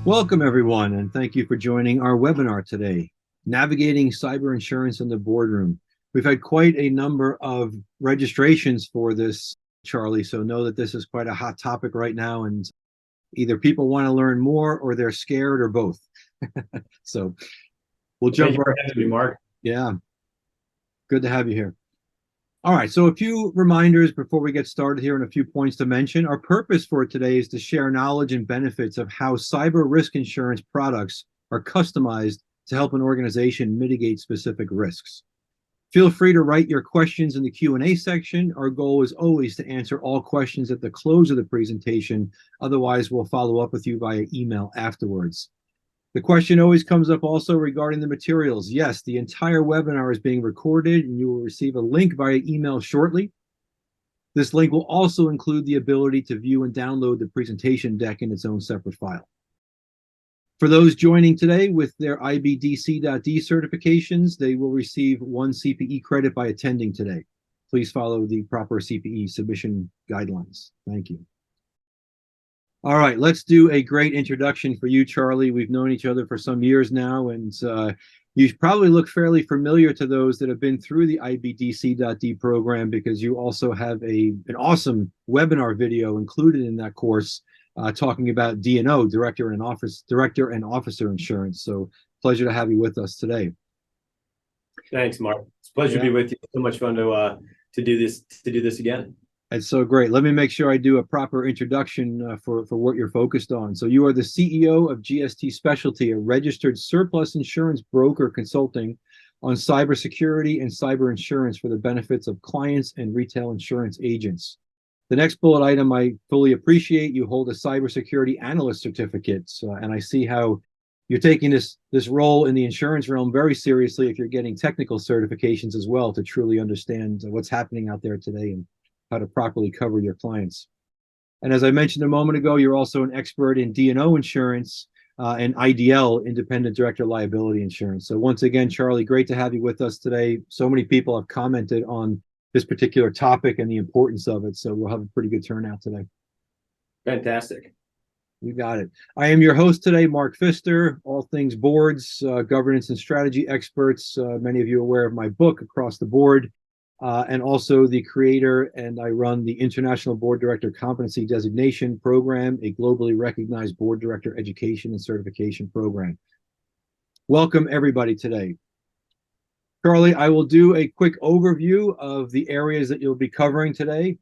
Welcome, everyone, and thank you for joining our webinar today, Navigating Cyber Insurance in the Boardroom. We've had quite a number of registrations for this, Charlie, so know that this is quite a hot topic right now, and either people want to learn more or they're scared or both. So we'll jump right into it, Mark. Yeah, good to have you here. All right, so a few reminders before we get started here and a few points to mention. Our purpose for today is to share knowledge and benefits of how cyber risk insurance products are customized to help an organization mitigate specific risks. Feel free to write your questions in the Q&A section. Our goal is always to answer all questions at the close of the presentation. Otherwise, we'll follow up with you via email afterwards. The question always comes up also regarding the materials. Yes, the entire webinar is being recorded and you will receive a link via email shortly. This link will also include the ability to view and download the presentation deck in its own separate file. For those joining today with their IBDC.D certifications, they will receive 1 CPE credit by attending today. Please follow the proper CPE submission guidelines. Thank you. All right, let's do a great introduction for you, Charlie. We've known each other for some years now, and you probably look fairly familiar to those that have been through the IBDC.D program because you also have an awesome webinar video included in that course talking about D&O, Director and Officer Insurance. So pleasure to have you with us today. Thanks, Mark. It's a pleasure to be with you. So much fun to do this again. That's so great. Let me make sure I do a proper introduction for what you're focused on. So you are the CEO of GST Specialty, a registered surplus insurance broker consulting on cybersecurity and cyber insurance for the benefits of clients and retail insurance agents. The next bullet item I fully appreciate. You hold a cybersecurity analyst certificate, and I see how you're taking this role in the insurance realm very seriously if you're getting technical certifications as well to truly understand what's happening out there today and how to properly cover your clients. And as I mentioned a moment ago, you're also an expert in D&O insurance and IDL, Independent Director Liability Insurance. So once again, Charlie, great to have you with us today. So many people have commented on this particular topic and the importance of it. So we'll have a pretty good turnout today. Fantastic. You got it. I am your host today, Mark Pfister, all things boards, governance and strategy experts. Many of you are aware of my book, Across the Board. And also the creator, and I run the International Board Director Competency Designation Program, a globally recognized board director education and certification program. Welcome, everybody, today. Charlie, I will do a quick overview of the areas that you'll be covering today,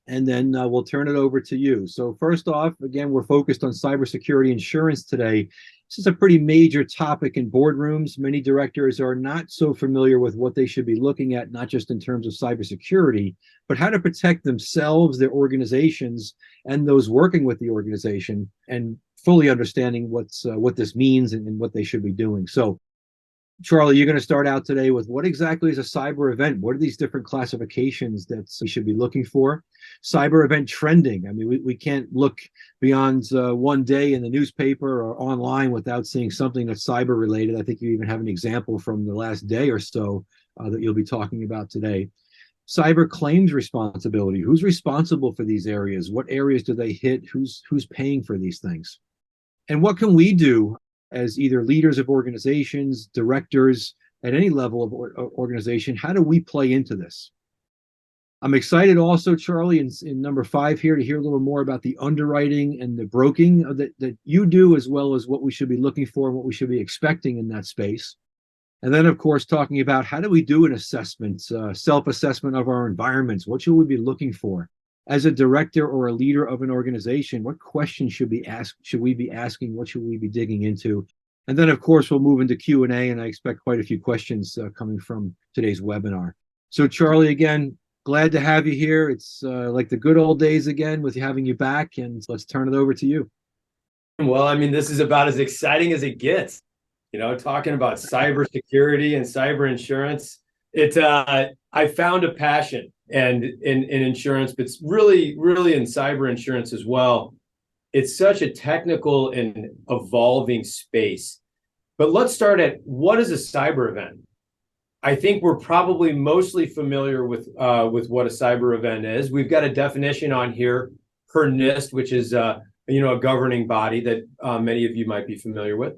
and then we'll turn it over to you. So first off, again, we're focused on cybersecurity insurance today. This is a pretty major topic in boardrooms. Many directors are not so familiar with what they should be looking at, not just in terms of cybersecurity, but how to protect themselves, their organizations, and those working with the organization, and fully understanding what this means and what they should be doing. So Charlie, you're going to start out today with what exactly is a cyber event? What are these different classifications that we should be looking for? Cyber event trending. I mean, we can't look beyond one day in the newspaper or online without seeing something that's cyber related. I think you even have an example from the last day or so that you'll be talking about today. Cyber claims responsibility. Who's responsible for these areas? What areas do they hit? Who's paying for these things? And what can we do as either leaders of organizations, directors at any level of organization? How do we play into this? I'm excited also, Charlie, in number 5 here to hear a little more about the underwriting and the broking that you do, as well as what we should be looking for and what we should be expecting in that space. And then, of course, talking about how do we do an assessment, self-assessment of our environments? What should we be looking for? As a director or a leader of an organization, what questions should we be asking? What should we be digging into? And then, of course, we'll move into Q&A, and I expect quite a few questions coming from today's webinar. So, Charlie, again, glad to have you here. It's like the good old days again with having you back, and let's turn it over to you. Well, I mean, this is about as exciting as it gets. talking about cybersecurity and cyber insurance. I found a passion and in insurance, but it's really, really in cyber insurance as well. It's such a technical and evolving space. But let's start at, what is a cyber event? I think we're probably mostly familiar with what a cyber event is. We've got a definition on here per NIST, which is a governing body that many of you might be familiar with.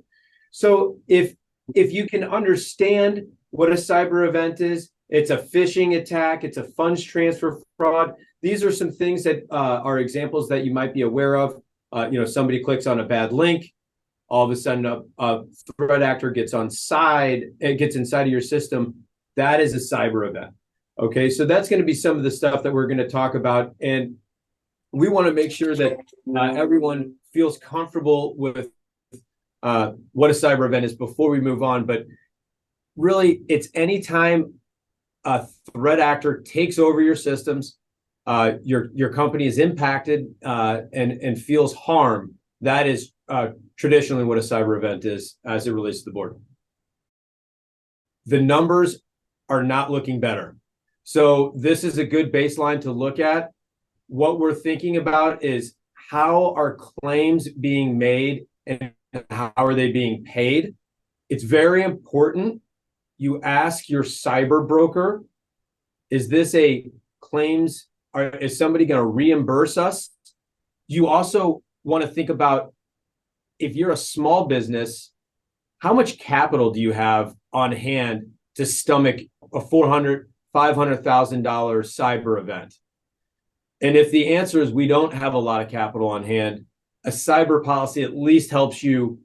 So if you can understand what a cyber event is, it's a phishing attack, it's a funds transfer fraud. These are some things that are examples that you might be aware of. Somebody clicks on a bad link, all of a sudden a threat actor gets inside of your system. That is a cyber event. Okay, so that's going to be some of the stuff that we're going to talk about, and we want to make sure that everyone feels comfortable with what a cyber event is before we move on. But really, it's anytime a threat actor takes over your systems, your company is impacted and feels harm. That is traditionally what a cyber event is as it relates to the board. The numbers are not looking better. So this is a good baseline to look at. What we're thinking about is, how are claims being made and how are they being paid? It's very important you ask your cyber broker, is this a claims, or is somebody going to reimburse us? You also want to think about, if you're a small business, how much capital do you have on hand to stomach a $400,000, $500,000 cyber event? And if the answer is we don't have a lot of capital on hand, a cyber policy at least helps you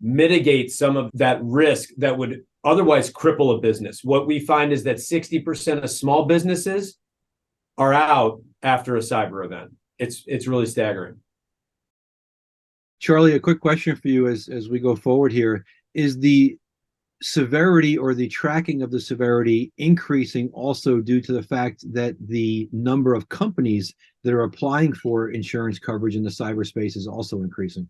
mitigate some of that risk that would otherwise cripple a business. What we find is that 60% of small businesses are out after a cyber event. It's really staggering. Charlie, a quick question for you as we go forward here. Is the severity or the tracking of the severity increasing also due to the fact that the number of companies that are applying for insurance coverage in the cyberspace is also increasing?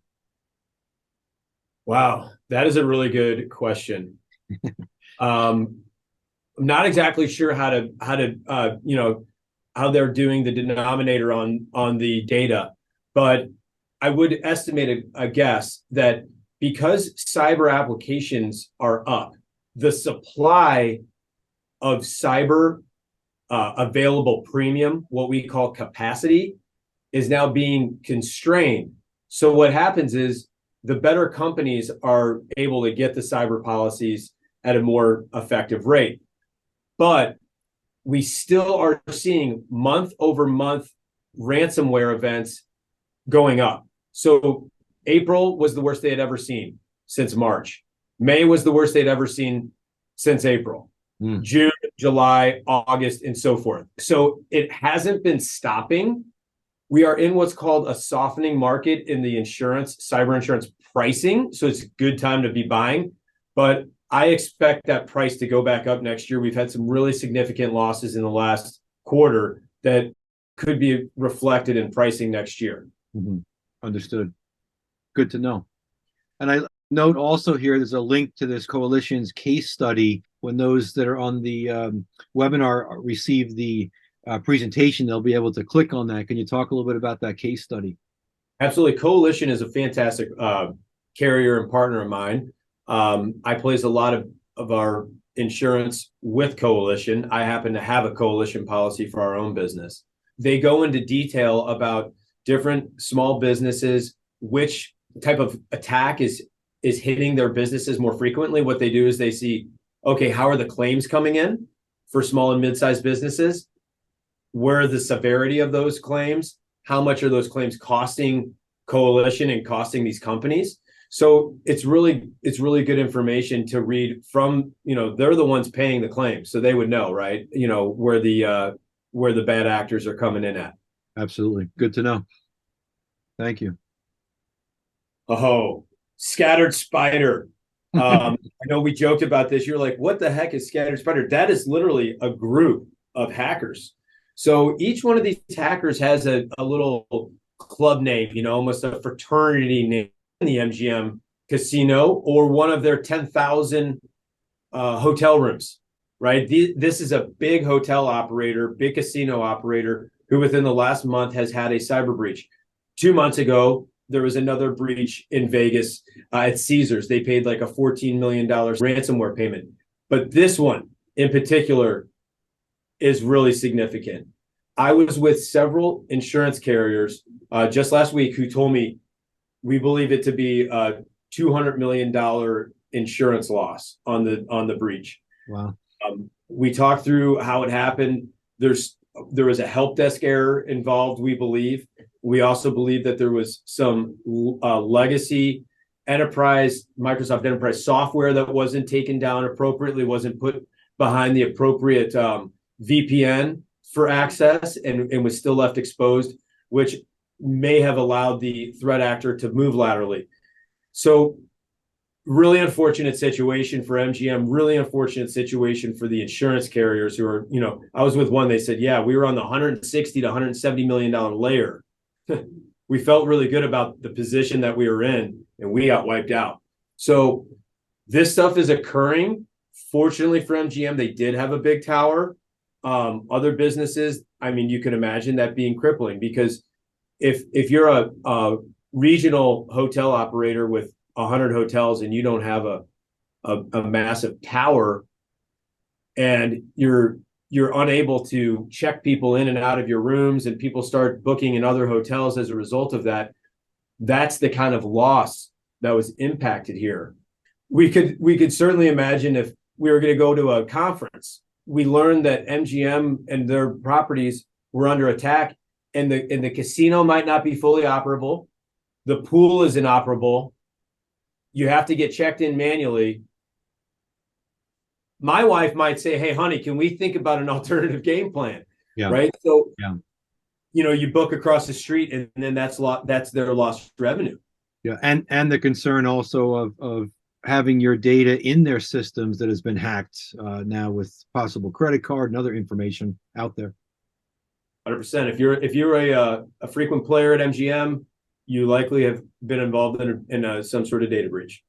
Wow, that is a really good question. I'm not exactly sure how they're doing the denominator on the data, but I would estimate a guess that because cyber applications are up, the supply of cyber available premium, what we call capacity, is now being constrained. So what happens is the better companies are able to get the cyber policies at a more effective rate. But we still are seeing month over month ransomware events going up. So April was the worst they had ever seen since March. May was the worst they'd ever seen since April. June, July, August, and so forth. So it hasn't been stopping. We are in what's called a softening market in the cyber insurance pricing. So it's a good time to be buying. But I expect that price to go back up next year. We've had some really significant losses in the last quarter that could be reflected in pricing next year. Mm-hmm. Understood. Good to know. And I note also here, there's a link to this coalition's case study. When those that are on the webinar receive the presentation, they'll be able to click on that. Can you talk a little bit about that case study? Absolutely. Coalition is a fantastic carrier and partner of mine. I place a lot of our insurance with Coalition. I happen to have a Coalition policy for our own business. They go into detail about different small businesses, which type of attack is hitting their businesses more frequently. What they do is they see, okay, how are the claims coming in for small and mid-sized businesses? Where are the severity of those claims? How much are those claims costing Coalition and costing these companies? So it's really good information to read from, they're the ones paying the claims, so they would know, right? Where the bad actors are coming in at. Absolutely. Good to know. Thank you. Oh, scattered spider. I know we joked about this. You're like, what the heck is scattered spider? That is literally a group of hackers. So each one of these hackers has a little club name, almost a fraternity name in the MGM casino or one of their 10,000 hotel rooms, right? This is a big hotel operator, big casino operator who within the last month has had a cyber breach. 2 months ago, there was another breach in Vegas at Caesars. They paid like a $14 million ransomware payment. But this one in particular is really significant. I was with several insurance carriers just last week who told me we believe it to be a $200 million insurance loss on the breach. Wow. We talked through how it happened. There was a help desk error involved, we believe. We also believe that there was some legacy Microsoft Enterprise software that wasn't taken down appropriately, wasn't put behind the appropriate VPN for access and was still left exposed, which may have allowed the threat actor to move laterally. So really unfortunate situation for MGM, really unfortunate situation for the insurance carriers who are, I was with one, they said, yeah, we were on the $160 to $170 million layer. We felt really good about the position that we were in and we got wiped out. So this stuff is occurring. Fortunately for MGM, they did have a big tower. Other businesses, I mean, you can imagine that being crippling because if you're a regional hotel operator with 100 hotels and you don't have a massive tower and you're unable to check people in and out of your rooms and people start booking in other hotels as a result of that, that's the kind of loss that was impacted here. We could certainly imagine if we were going to go to a conference, we learned that MGM and their properties were under attack and the casino might not be fully operable. The pool is inoperable. You have to get checked in manually. My wife might say, hey, honey, can we think about an alternative game plan? Yeah. Right. So, yeah. You book across the street and then that's their lost revenue. Yeah. And the concern also of having your data in their systems that has been hacked now with possible credit card and other information out there. 100%. If you're a frequent player at MGM, you likely have been involved in some sort of data breach.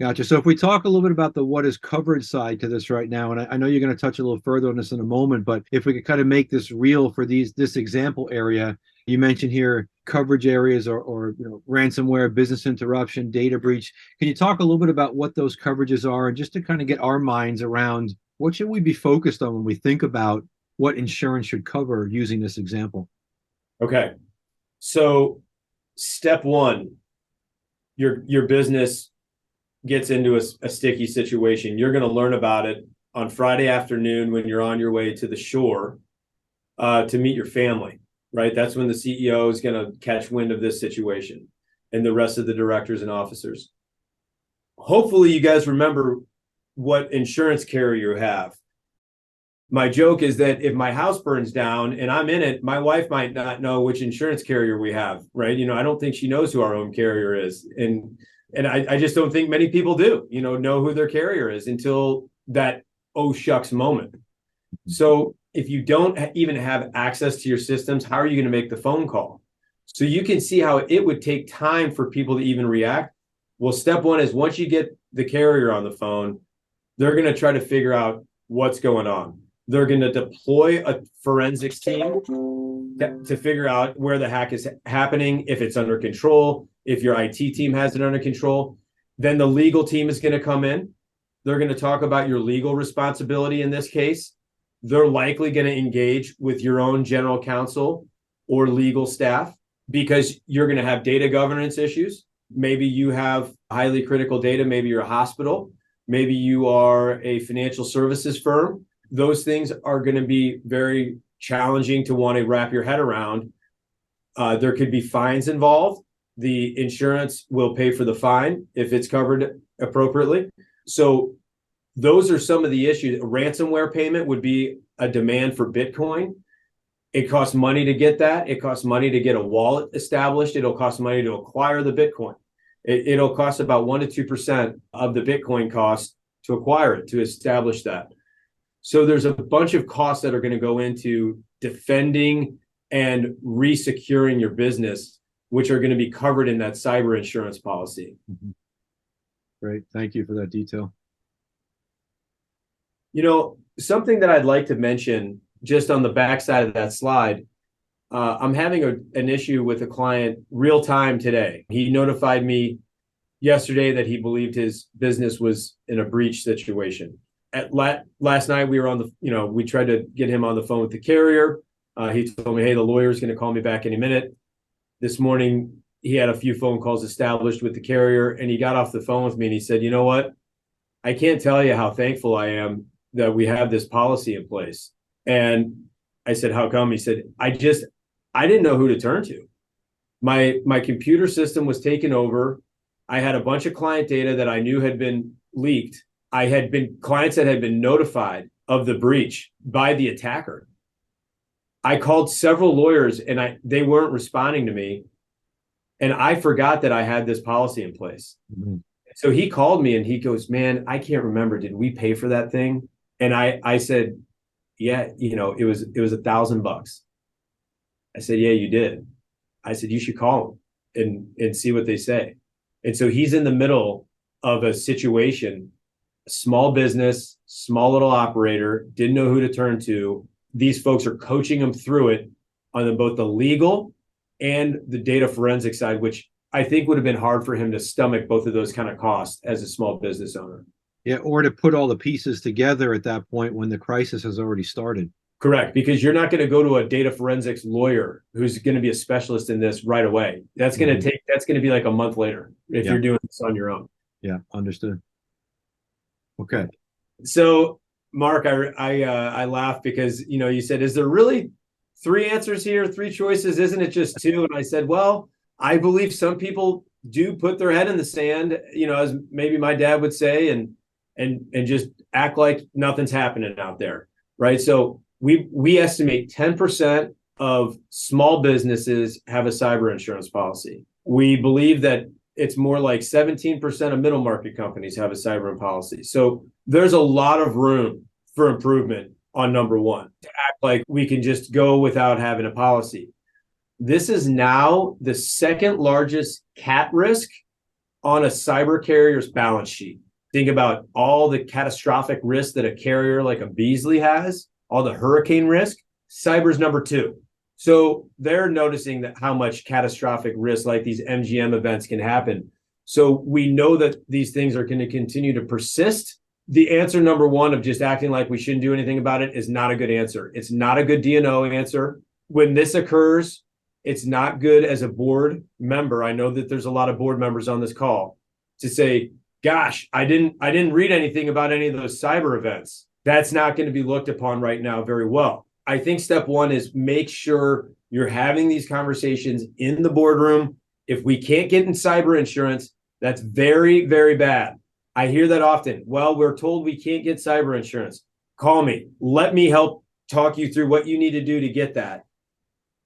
Gotcha. So if we talk a little bit about the what is covered side to this right now, and I know you're going to touch a little further on this in a moment, but if we could kind of make this real for this example area, you mentioned here coverage areas or ransomware, business interruption, data breach. Can you talk a little bit about what those coverages are and just to kind of get our minds around what should we be focused on when we think about what insurance should cover using this example? Okay. So step one, your business gets into a sticky situation. You're going to learn about it on Friday afternoon when you're on your way to the shore to meet your family, right? That's when the CEO is going to catch wind of this situation and the rest of the directors and officers. Hopefully you guys remember what insurance carrier you have. My joke is that if my house burns down and I'm in it, my wife might not know which insurance carrier we have, right? I don't think she knows who our home carrier is. And I just don't think many people do, know who their carrier is until that oh shucks moment. So if you don't even have access to your systems, how are you going to make the phone call? So you can see how it would take time for people to even react. Well, step one is once you get the carrier on the phone, they're going to try to figure out what's going on. They're going to deploy a forensics team to figure out where the hack is happening, if it's under control, if your IT team has it under control. Then the legal team is going to come in. They're going to talk about your legal responsibility in this case. They're likely going to engage with your own general counsel or legal staff because you're going to have data governance issues. Maybe you have highly critical data. Maybe you're a hospital. Maybe you are a financial services firm. Those things are going to be very challenging to want to wrap your head around. There could be fines involved. The insurance will pay for the fine if it's covered appropriately. So those are some of the issues. A ransomware payment would be a demand for Bitcoin. It costs money to get that. It costs money to get a wallet established. It'll cost money to acquire the Bitcoin. It'll cost about 1% to 2% of the Bitcoin cost to acquire it, to establish that. So there's a bunch of costs that are going to go into defending and resecuring your business which are going to be covered in that cyber insurance policy. Mm-hmm. Great. Thank you for that detail. Something that I'd like to mention just on the backside of that slide, I'm having an issue with a client real time today. He notified me yesterday that he believed his business was in a breach situation. Last night we were on we tried to get him on the phone with the carrier. He told me, hey, the lawyer's going to call me back any minute. This morning, he had a few phone calls established with the carrier, and he got off the phone with me and he said, you know what? I can't tell you how thankful I am that we have this policy in place. And I said, how come? He said, I didn't know who to turn to. My computer system was taken over. I had a bunch of client data that I knew had been leaked. I had clients that had been notified of the breach by the attacker. I called several lawyers and they weren't responding to me. And I forgot that I had this policy in place. Mm-hmm. So he called me and he goes, man, I can't remember. Did we pay for that thing? And I said, yeah, it was $1,000. I said, yeah, you did. I said, you should call them and see what they say. And so he's in the middle of a situation, a small business, small little operator, didn't know who to turn to. These folks are coaching him through it on both the legal and the data forensic side, which I think would have been hard for him to stomach both of those kind of costs as a small business owner. Yeah, or to put all the pieces together at that point when the crisis has already started. Correct, because you're not going to go to a data forensics lawyer who's going to be a specialist in this right away. That's going to be like a month later if you're doing this on your own. Yeah, understood. Okay. So, Mark, I laughed because, you said, is there really 3 answers here, 3 choices? Isn't it just 2? And I said, well, I believe some people do put their head in the sand, as maybe my dad would say, and just act like nothing's happening out there, right? So we estimate 10% of small businesses have a cyber insurance policy. We believe that it's more like 17% of middle market companies have a cyber policy. So there's a lot of room for improvement on number 1, to act like we can just go without having a policy. This is now the second largest cat risk on a cyber carrier's balance sheet. Think about all the catastrophic risk that a carrier like a Beasley has, all the hurricane risk. Cyber's number 2. So they're noticing that how much catastrophic risk like these MGM events can happen. So we know that these things are going to continue to persist. The answer number 1 of just acting like we shouldn't do anything about it is not a good answer. It's not a good D&O answer. When this occurs, it's not good as a board member. I know that there's a lot of board members on this call to say, gosh, I didn't read anything about any of those cyber events. That's not going to be looked upon right now very well. I think step 1 is make sure you're having these conversations in the boardroom. If we can't get in cyber insurance, that's very, very bad. I hear that often. Well, we're told we can't get cyber insurance. Call me. Let me help talk you through what you need to do to get that.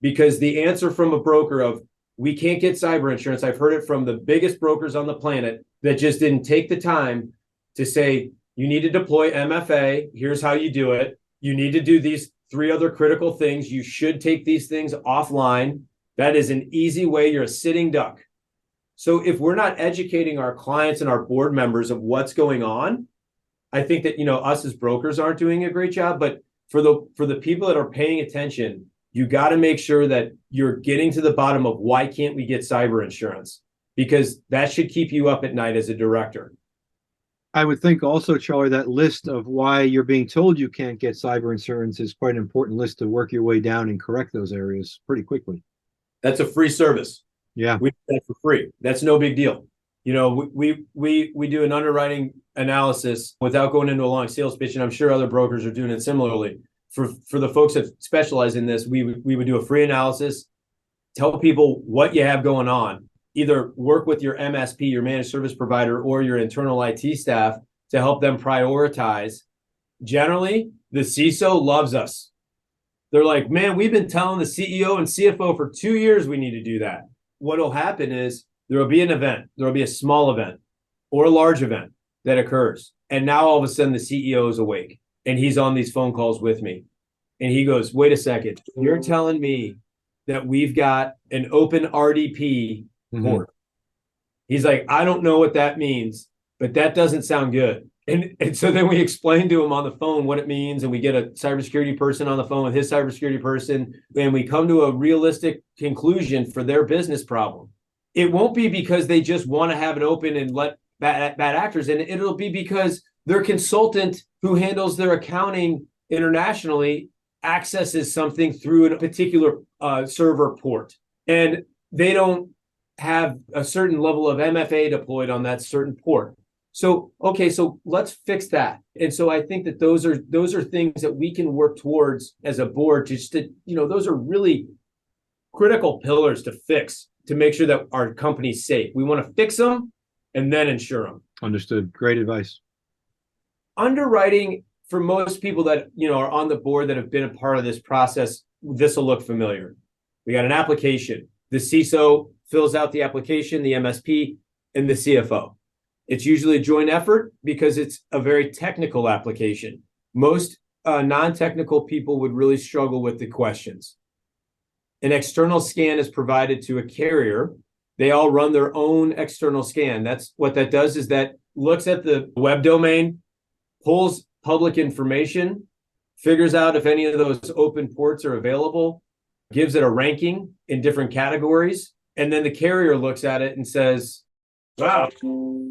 Because the answer from a broker of we can't get cyber insurance, I've heard it from the biggest brokers on the planet that just didn't take the time to say, you need to deploy MFA. Here's how you do it. You need to do these 3 other critical things. You should take these things offline. That is an easy way. You're a sitting duck. So if we're not educating our clients and our board members of what's going on, I think that, us as brokers aren't doing a great job. But for the people that are paying attention, you got to make sure that you're getting to the bottom of why can't we get cyber insurance? Because that should keep you up at night as a director. I would think also, Charlie, that list of why you're being told you can't get cyber insurance is quite an important list to work your way down and correct those areas pretty quickly. That's a free service. Yeah. We do that for free. That's no big deal. We do an underwriting analysis without going into a long sales pitch, and I'm sure other brokers are doing it similarly. For the folks that specialize in this, we would do a free analysis, tell people what you have going on, either work with your MSP, your managed service provider, or your internal IT staff to help them prioritize. Generally, the CISO loves us. They're like, man, we've been telling the CEO and CFO for 2 years we need to do that. What will happen is there will be an event, there will be a small event or a large event that occurs. And now all of a sudden the CEO is awake and he's on these phone calls with me. And he goes, wait a second, you're telling me that we've got an open RDP port. He's like, I don't know what that means, but that doesn't sound good. And so then we explain to him on the phone what it means, and we get a cybersecurity person on the phone with his cybersecurity person, and we come to a realistic conclusion for their business problem. It won't be because they just want to have it open and let bad actors in. It'll be because their consultant who handles their accounting internationally accesses something through a particular server port, and they don't have a certain level of MFA deployed on that certain port. So, okay, so let's fix that. And so I think that those are things that we can work towards as a board, just to, those are really critical pillars to fix to make sure that our company's safe. We want to fix them and then insure them. Understood. Great advice. Underwriting, for most people that, are on the board that have been a part of this process, this will look familiar. We got an application. The CISO fills out the application, the MSP, and the CFO. It's usually a joint effort because it's a very technical application. Most non-technical people would really struggle with the questions. An external scan is provided to a carrier. They all run their own external scan. That's what that does, is that looks at the web domain, pulls public information, figures out if any of those open ports are available, gives it a ranking in different categories, and then the carrier looks at it and says, wow,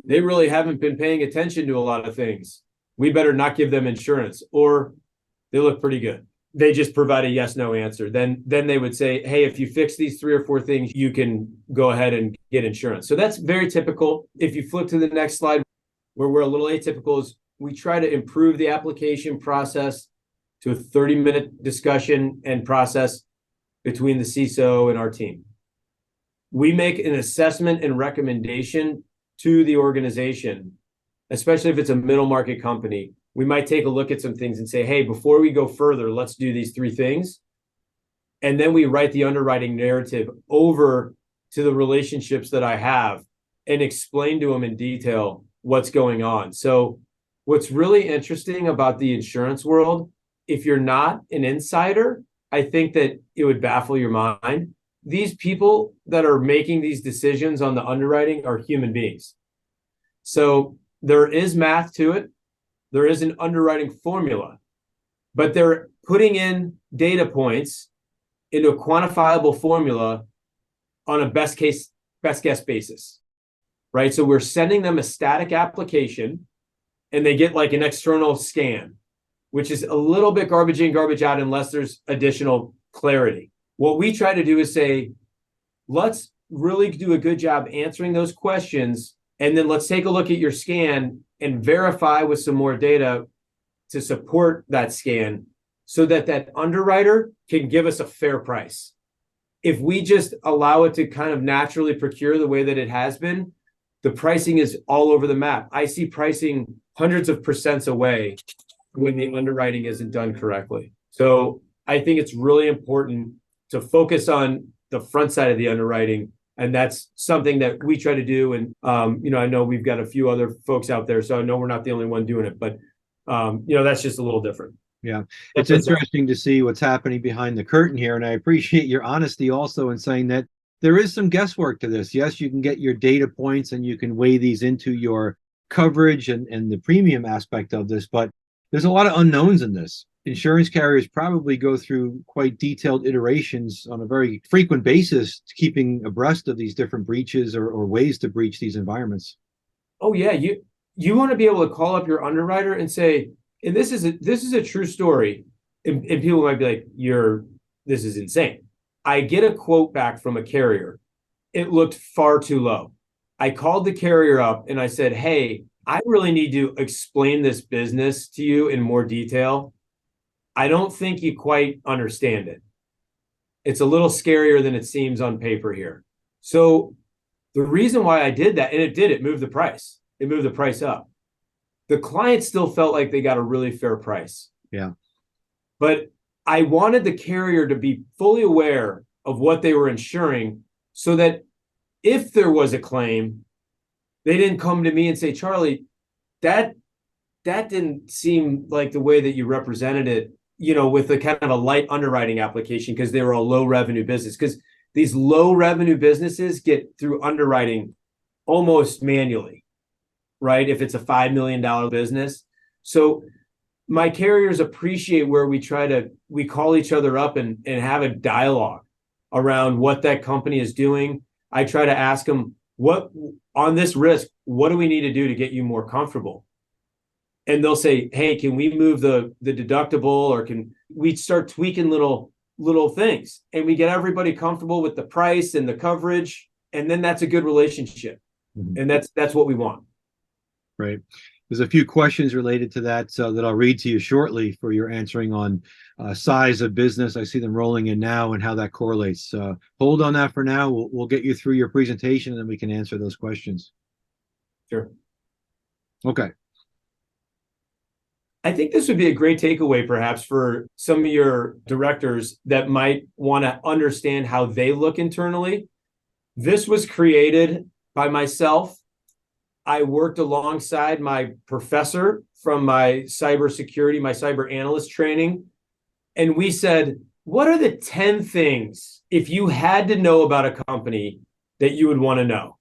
they really haven't been paying attention to a lot of things. We better not give them insurance, or they look pretty good. They just provide a yes/no answer. Then they would say, hey, if you fix these 3 or 4 things, you can go ahead and get insurance. So that's very typical. If you flip to the next slide, where we're a little atypical, is we try to improve the application process to a 30-minute discussion and process between the CISO and our team. We make an assessment and recommendation to the organization, especially if it's a middle market company. We might take a look at some things and say, hey, before we go further, let's do these 3 things. And then we write the underwriting narrative over to the relationships that I have and explain to them in detail what's going on. So what's really interesting about the insurance world, if you're not an insider, I think that it would baffle your mind. These people that are making these decisions on the underwriting are human beings. So there is math to it. There is an underwriting formula, but they're putting in data points into a quantifiable formula on a best guess basis, right? So we're sending them a static application and they get like an external scan, which is a little bit garbage in, garbage out, unless there's additional clarity. What we try to do is say, let's really do a good job answering those questions, and then let's take a look at your scan and verify with some more data to support that scan so that that underwriter can give us a fair price. If we just allow it to kind of naturally procure the way that it has been, the pricing is all over the map. I see pricing hundreds of percents away when the underwriting isn't done correctly. So I think it's really important to focus on the front side of the underwriting. And that's something that we try to do. And, I know we've got a few other folks out there, so I know we're not the only one doing it, but, that's just a little different. Yeah. It's interesting to see what's happening behind the curtain here. And I appreciate your honesty also in saying that there is some guesswork to this. Yes, you can get your data points and you can weigh these into your coverage and the premium aspect of this, but there's a lot of unknowns in this. Insurance carriers probably go through quite detailed iterations on a very frequent basis, keeping abreast of these different breaches or ways to breach these environments. Oh yeah, you want to be able to call up your underwriter and say, and this is a true story, and people might be like, this is insane. I get a quote back from a carrier. It looked far too low. I called the carrier up and I said, hey, I really need to explain this business to you in more detail. I don't think you quite understand it. It's a little scarier than it seems on paper here. So the reason why I did that, and it moved the price. It moved the price up. The client still felt like they got a really fair price. Yeah. But I wanted the carrier to be fully aware of what they were insuring so that if there was a claim, they didn't come to me and say, Charlie, that didn't seem like the way that you represented it. with a kind of a light underwriting application because they were a low revenue business. Because these low revenue businesses get through underwriting almost manually, right? If it's a $5 million business. So my carriers appreciate where we call each other up and have a dialogue around what that company is doing. I try to ask them, on this risk, what do we need to do to get you more comfortable? And they'll say, hey, can we move the deductible, or can we start tweaking little things, and we get everybody comfortable with the price and the coverage, and then that's a good relationship. Mm-hmm. And that's what we want. Right. There's a few questions related to that that I'll read to you shortly for your answering on size of business. I see them rolling in now and how that correlates. Hold on that for now. We'll get you through your presentation, and then we can answer those questions. Sure. Okay. I think this would be a great takeaway, perhaps, for some of your directors that might want to understand how they look internally. This was created by myself. I worked alongside my professor from my cybersecurity, my cyber analyst training. And we said, what are the 10 things, if you had to know about a company, that you would want to know?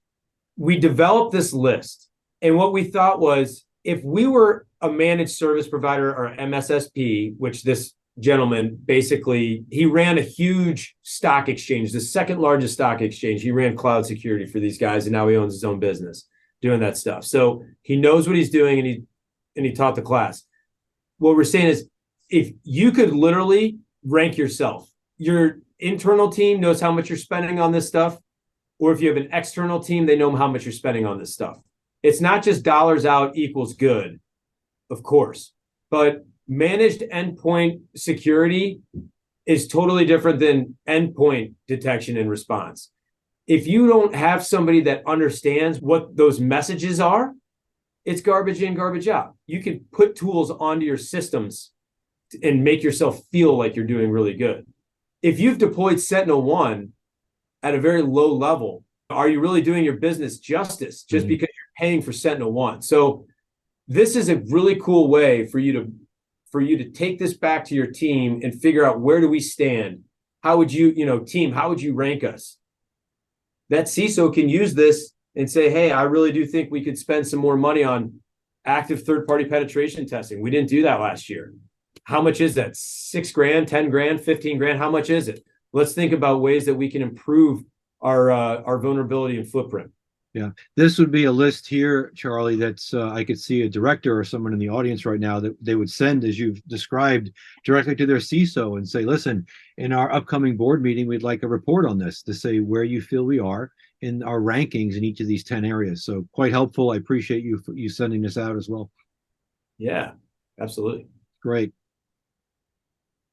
We developed this list. And what we thought was, if we were a managed service provider or MSSP, which this gentleman basically, he ran a huge stock exchange, the second largest stock exchange. He ran cloud security for these guys, and now he owns his own business doing that stuff. So he knows what he's doing, and he taught the class. What we're saying is, if you could literally rank yourself, your internal team knows how much you're spending on this stuff, or if you have an external team, they know how much you're spending on this stuff. It's not just dollars out equals good, of course, but managed endpoint security is totally different than endpoint detection and response. If you don't have somebody that understands what those messages are, it's garbage in, garbage out. You can put tools onto your systems and make yourself feel like you're doing really good. If you've deployed SentinelOne at a very low level, are you really doing your business justice just because you're paying for SentinelOne? So this is a really cool way for you to take this back to your team and figure out, where do we stand? How would you, team, how would you rank us? That CISO can use this and say, hey, I really do think we could spend some more money on active third-party penetration testing. We didn't do that last year. How much is that? $6,000, $10,000, $15,000? How much is it? Let's think about ways that we can improve our vulnerability and footprint. Yeah, this would be a list here, Charlie, that's I could see a director or someone in the audience right now that they would send, as you've described, directly to their CISO and say, listen, in our upcoming board meeting, we'd like a report on this to say where you feel we are in our rankings in each of these 10 areas. So quite helpful. I appreciate you sending this out as well. Yeah, absolutely. Great.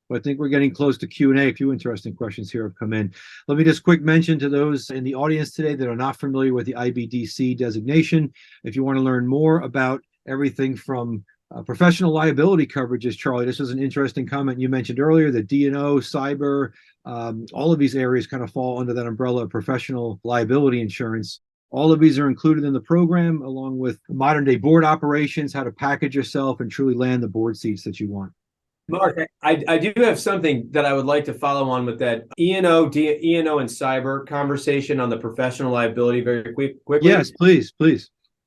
Well, I think we're getting close to Q&A. A few interesting questions here have come in. Let me just quick mention to those in the audience today that are not familiar with the IBDC designation. If you want to learn more about everything from professional liability coverages, Charlie, this was an interesting comment you mentioned earlier, that D&O, cyber, all of these areas kind of fall under that umbrella of professional liability insurance. All of these are included in the program, along with modern day board operations, how to package yourself and truly land the board seats that you want. Mark, I do have something that I would like to follow on with that E&O and cyber conversation on the professional liability very quickly. Yes, please.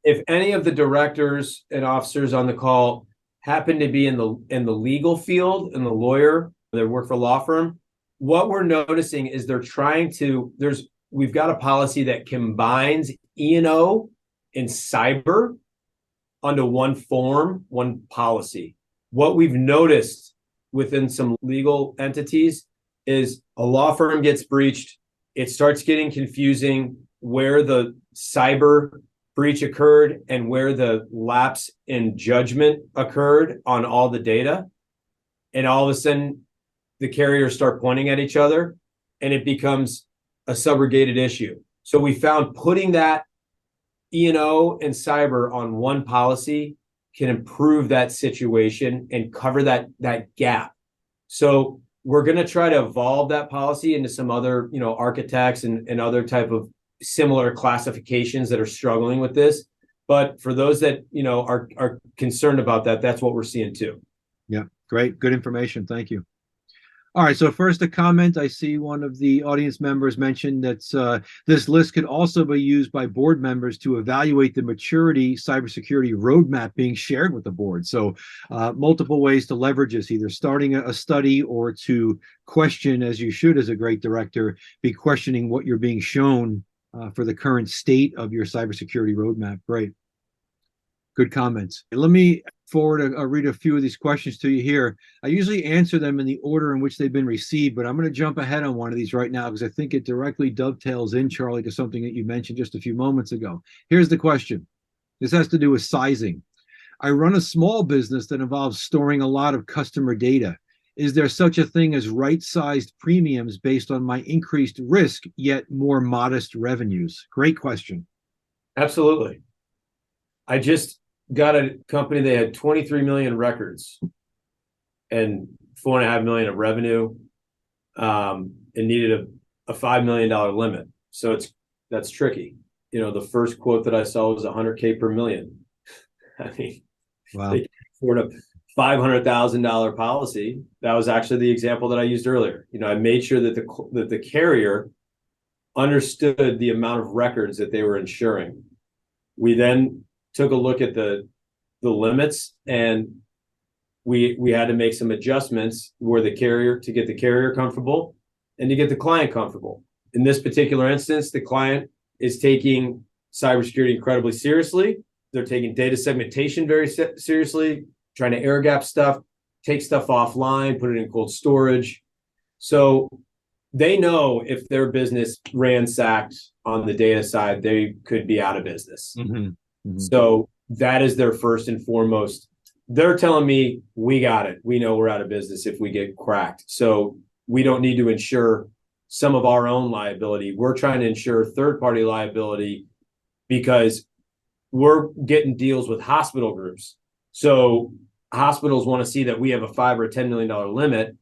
If any of the directors and officers on the call happen to be in the legal field, and the lawyer, they work for a law firm, what we're noticing is we've got a policy that combines E&O and cyber under one form, one policy. What we've noticed within some legal entities is a law firm gets breached. It starts getting confusing where the cyber breach occurred and where the lapse in judgment occurred on all the data. And all of a sudden, the carriers start pointing at each other, and it becomes a subrogated issue. So we found putting that E&O and cyber on one policy can improve that situation and cover that gap. So we're going to try to evolve that policy into some other, architects and other type of similar classifications that are struggling with this. But for those that, are concerned about that, that's what we're seeing too. Yeah. Great. Good information. Thank you. All right, so first a comment. I see one of the audience members mentioned that this list could also be used by board members to evaluate the maturity cybersecurity roadmap being shared with the board. So multiple ways to leverage this, either starting a study or to question, as you should as a great director, be questioning what you're being shown for the current state of your cybersecurity roadmap. Great. Good comments. Let me read a few of these questions to you here. I usually answer them in the order in which they've been received, but I'm going to jump ahead on one of these right now because I think it directly dovetails in, Charlie, to something that you mentioned just a few moments ago. Here's the question. This has to do with sizing. I run a small business that involves storing a lot of customer data. Is there such a thing as right-sized premiums based on my increased risk, yet more modest revenues? Great question. Absolutely. I just got a company, they had 23 million records and 4.5 million of revenue, and needed a $5 million limit. So that's tricky. You know, the first quote that I saw was 100K per million. I mean, wow. They can afford a $500,000 policy. That was actually the example that I used earlier. You know, I made sure that the carrier understood the amount of records that they were insuring. We then took a look at the limits, and we had to make some adjustments where to get the carrier comfortable and to get the client comfortable. In this particular instance, the client is taking cybersecurity incredibly seriously. They're taking data segmentation very seriously, trying to air gap stuff, take stuff offline, put it in cold storage. So they know if their business ransacked on the data side, they could be out of business. Mm-hmm. Mm-hmm. So that is their first and foremost. They're telling me, we got it. We know we're out of business if we get cracked. So we don't need to insure some of our own liability. We're trying to insure third-party liability because we're getting deals with hospital groups. So hospitals want to see that we have a $5 or $10 million limit.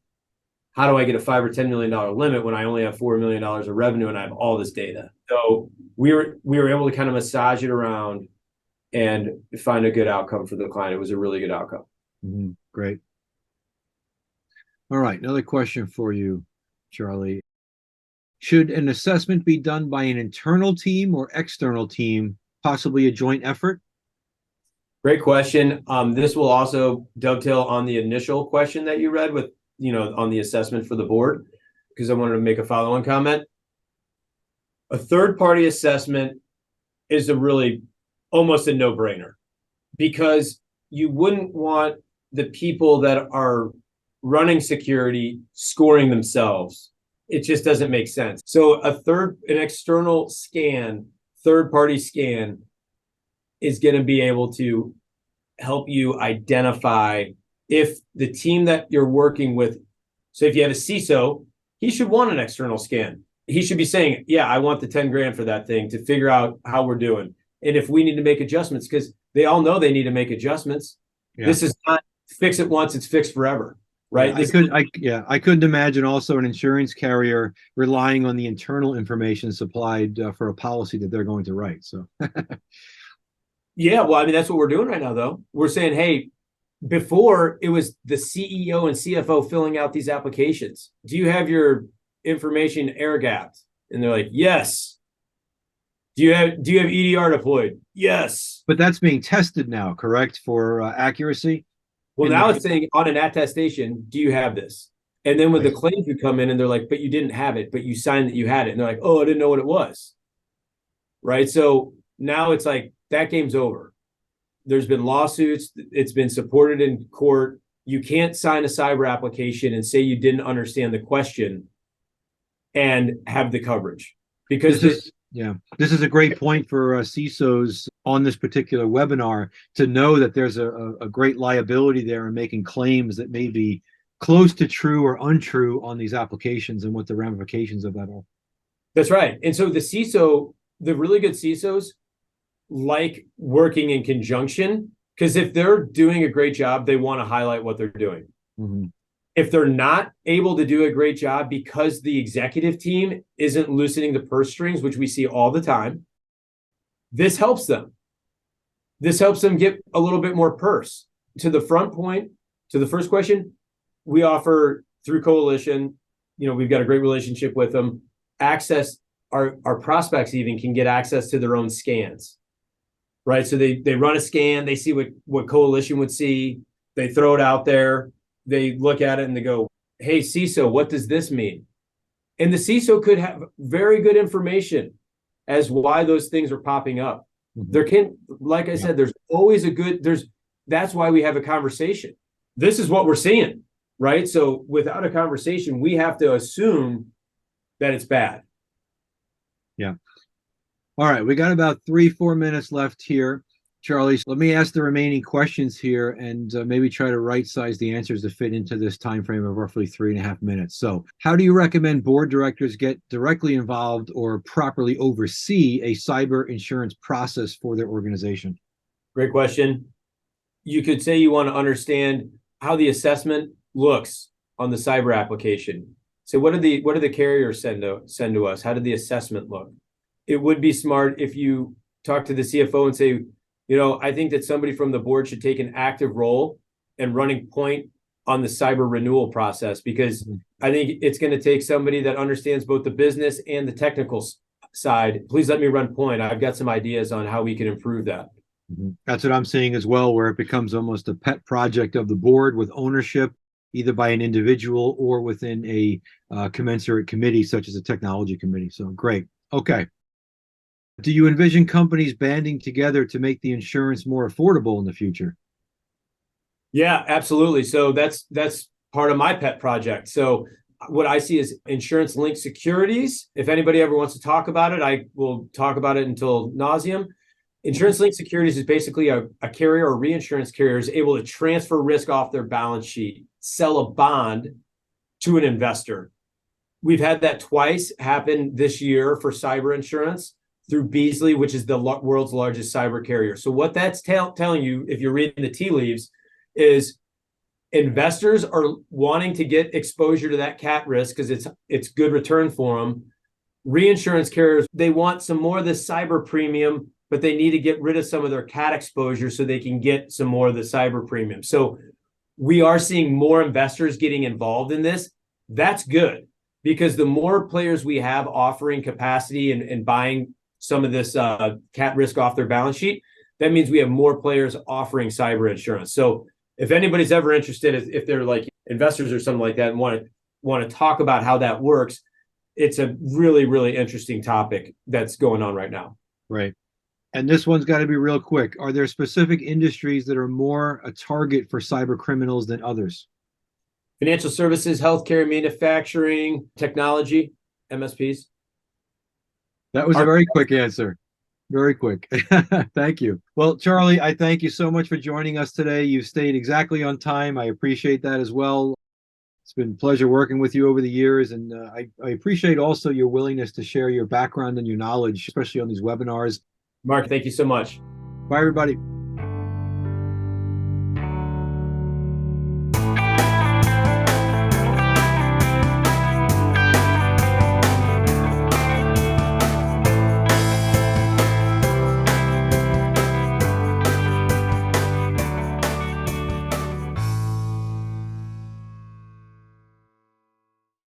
How do I get a $5 or $10 million limit when I only have $4 million of revenue and I have all this data? So we were able to kind of massage it around and find a good outcome for the client. It was a really good outcome. Mm-hmm. Great. All right, another question for you, Charlie. Should an assessment be done by an internal team or external team, possibly a joint effort? Great question. This will also dovetail on the initial question that you read with, on the assessment for the board, because I wanted to make a follow-on comment. A third-party assessment is almost a no-brainer, because you wouldn't want the people that are running security scoring themselves. It just doesn't make sense. So an external scan, third-party scan, is going to be able to help you identify if the team that you're working with. So if you have a CISO, he should want an external scan. He should be saying, yeah, I want the 10 grand for that thing to figure out how we're doing. And if we need to make adjustments, because they all know they need to make adjustments. Yeah. This is not fix it once, it's fixed forever, right? Yeah, I couldn't imagine also an insurance carrier relying on the internal information supplied for a policy that they're going to write. So yeah, well, I mean, that's what we're doing right now, though. We're saying, hey, before it was the CEO and CFO filling out these applications. Do you have your information air gapped? And they're like, yes. Do you have EDR deployed? Yes. But that's being tested now, correct, for accuracy? Well, now it's saying on an attestation, do you have this? And then when the claims would come in and they're like, but you didn't have it, but you signed that you had it. And they're like, oh, I didn't know what it was. Right? So now it's like, that game's over. There's been lawsuits. It's been supported in court. You can't sign a cyber application and say you didn't understand the question and have the coverage. Because this is a great point for CISOs on this particular webinar, to know that there's a great liability there in making claims that may be close to true or untrue on these applications and what the ramifications of that are. That's right. And so the really good CISOs like working in conjunction, because if they're doing a great job, they want to highlight what they're doing. Mm-hmm. If they're not able to do a great job because the executive team isn't loosening the purse strings, which we see all the time, this helps them. This helps them get a little bit more purse. To the front point, to the first question, we offer through Coalition, we've got a great relationship with them. Access, our prospects even can get access to their own scans, right? So they run a scan, they see what Coalition would see, they throw it out there, they look at it and they go, hey, CISO, what does this mean? And the CISO could have very good information as why those things are popping up. Like I said, there's always that's why we have a conversation. This is what we're seeing, right? So without a conversation, we have to assume that it's bad. Yeah. All right. We got about 3-4 minutes left here. Charlie, let me ask the remaining questions here and maybe try to right-size the answers to fit into this time frame of roughly 3.5 minutes. So how do you recommend board directors get directly involved or properly oversee a cyber insurance process for their organization? Great question. You could say you want to understand how the assessment looks on the cyber application. So what do the carriers send to us? How did the assessment look? It would be smart if you talk to the CFO and say, I think that somebody from the board should take an active role in running point on the cyber renewal process, because I think it's going to take somebody that understands both the business and the technical side. Please let me run point. I've got some ideas on how we can improve that. That's what I'm seeing as well, where it becomes almost a pet project of the board with ownership, either by an individual or within a commensurate committee, such as a technology committee. So great. Okay. Do you envision companies banding together to make the insurance more affordable in the future? Yeah, absolutely. So that's part of my pet project. So what I see is insurance-linked securities. If anybody ever wants to talk about it, I will talk about it until nauseam. Insurance-linked securities is basically a carrier or reinsurance carrier is able to transfer risk off their balance sheet, sell a bond to an investor. We've had that twice happen this year for cyber insurance through Beasley, which is the world's largest cyber carrier. So what that's telling you, if you're reading the tea leaves, is investors are wanting to get exposure to that cat risk because it's good return for them. Reinsurance carriers, they want some more of the cyber premium, but they need to get rid of some of their cat exposure so they can get some more of the cyber premium. So we are seeing more investors getting involved in this. That's good, because the more players we have offering capacity and buying some of this cat risk off their balance sheet, that means we have more players offering cyber insurance. So if anybody's ever interested, if they're like investors or something like that and want to talk about how that works, it's a really, really interesting topic that's going on right now. Right. And this one's got to be real quick. Are there specific industries that are more a target for cyber criminals than others? Financial services, healthcare, manufacturing, technology, MSPs. That was a very quick answer. Very quick. Thank you. Well, Charlie, I thank you so much for joining us today. You've stayed exactly on time. I appreciate that as well. It's been a pleasure working with you over the years. And I appreciate also your willingness to share your background and your knowledge, especially on these webinars. Mark, thank you so much. Bye, everybody.